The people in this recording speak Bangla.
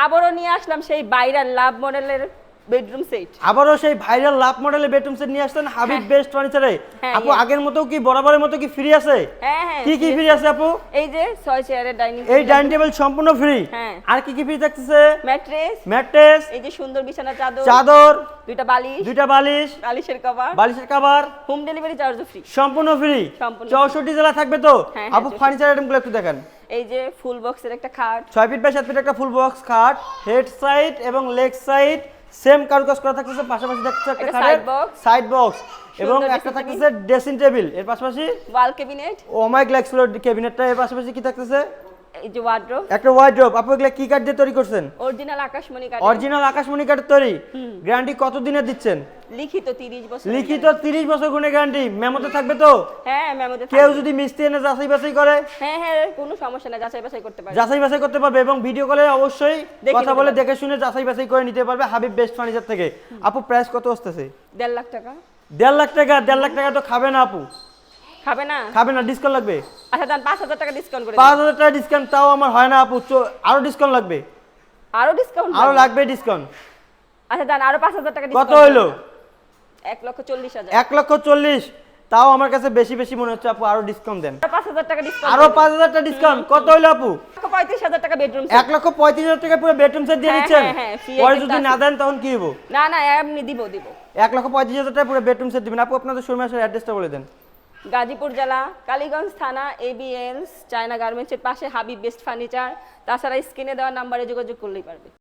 আবারও নিয়ে আসলাম সেই ভাইরাল লাভ মডেলের বেডরুম সেট। আবারও সেই ভাইরাল লাভ মডেলের বেডরুম সেট নিয়ে আসছেন হাবিব বেস্ট ফার্নিচারে। হ্যাঁ, আপু yes. আগের মতো কি বরাবরের মতো কি ফ্রি আছে? হ্যাঁ কি কি ফ্রি আছে আপু? এই যে 6 চেয়ারের ডাইনিং এই ডাইনিং টেবিল সম্পূর্ণ ফ্রি। হ্যাঁ। আর কি কি ফ্রি থাকতেছে? ম্যাট্রেস, ম্যাট্রেস, এই যে সুন্দর বিছানা চাদর, চাদর, দুইটা বালিশ, বালিশের কভার, বালিশের কভার হোম ডেলিভারি চার্জও ফ্রি। সম্পূর্ণ ফ্রি। সম্পূর্ণ 64 জেলা থাকবে তো? হ্যাঁ, আপু 64 ফার্নিচার আইটেমগুলো একটু দেখেন। এই যে ফুল বক্সের একটা খাট, 6 ফিট বাই 7 ফিট একটা ফুল বক্স খাট, হেড সাইড এবং লেগ সাইড সেম কারুকাজ করা থাকতেছে, পাশাপাশি থাকতেছে একটা একটা খাটের side box, সাইড বক্স এবং সুন্দর একটা dressing থাকতেছে ড্রেসিং টেবিল, এর পাশাপাশি ওয়াল ক্যাবিনেট, ওমাইক লাক্সুলো ক্যাবিনেটটা, এর পাশাপাশি কি থাকতেছে? এই যে ওয়ার্ড্রোব, একটা ওয়ার্ড্রোব। আপু এগুলা কি কাঠ দিয়ে তৈরি করছেন? অরিজিনাল আকাশমণি কাঠ, অরিজিনাল আকাশমণি কাঠের তৈরি। গ্যারান্টি কত দিনের দিচ্ছেন? লিখিত 30 বছর। লিখিত 30 বছর গুণে গ্যারান্টি। মেমোতে থাকবে তো? হ্যাঁ মেমোতে কেউ থাকবে। যদি মিস্ত্রি এনে যাচাই বাছাই করে? হ্যাঁ কোনো সমস্যা না, যাচাই বাছাই করতে পারবে। যাচাই বাছাই করতে পারবে এবং ভিডিও কলে অবশ্যই দেখে কথা নিতে বলে পারবে। দেখে শুনে যাচাই বাছাই করে নিতে পারবে হাবিব বেস্ট ফার্নিচার থেকে। আপু প্রাইস কত আসতেছে? 1.5 লাখ টাকা। 1.5 লাখ টাকা? 1.5 লাখ টাকা তো খাবে না আপু, খাবে না? খাবে না, ডিসকাউন্ট লাগবে। আচ্ছা দাম 5000 টাকা ডিসকাউন্ট করে দিন। 5000 টাকা ডিসকাউন্ট তাও আমার হয় না আপু, আরো ডিসকাউন্ট লাগবে, আরো ডিসকাউন্ট আরো লাগবে ডিসকাউন্ট। আচ্ছা দান আরো 5000 টাকা কত ডিসকাউন্ট। হইলো? 1,40,000। 1,40,000 তাও আমার কাছে বেশি বেশি মনে হচ্ছে আপু, আরো ডিসকাউন্ট দেন। 5000 টাকা ডিসকাউন্ট। আরো 5000 টাকা ডিসকাউন্ট। কত হইলো আপু? 1,35,000 টাকা বেডরুম সেট। 1,35,000 টাকা পুরো বেডরুম সেট দিয়ে হ্যাঁ, দিচ্ছেন? হ্যাঁ, free পরে একটা যদি আছে। না দেন তখন কি হবো? না না এমনি দিব। 1,35,000 টাকা পুরো বেডরুম সেট দিবেন। আপু আপনাদের শোরুমে আসার অ্যাড্রেসটা বলে দেন। গাজীপুর জেলা, কালীগঞ্জ থানা, ABS চায়না গার্মেন্টসের পাশে হাবিব বেস্ট ফার্নিচার। তাছাড়া স্ক্রিনে দেওয়া নাম্বারে যোগাযোগ করলেই পারবে।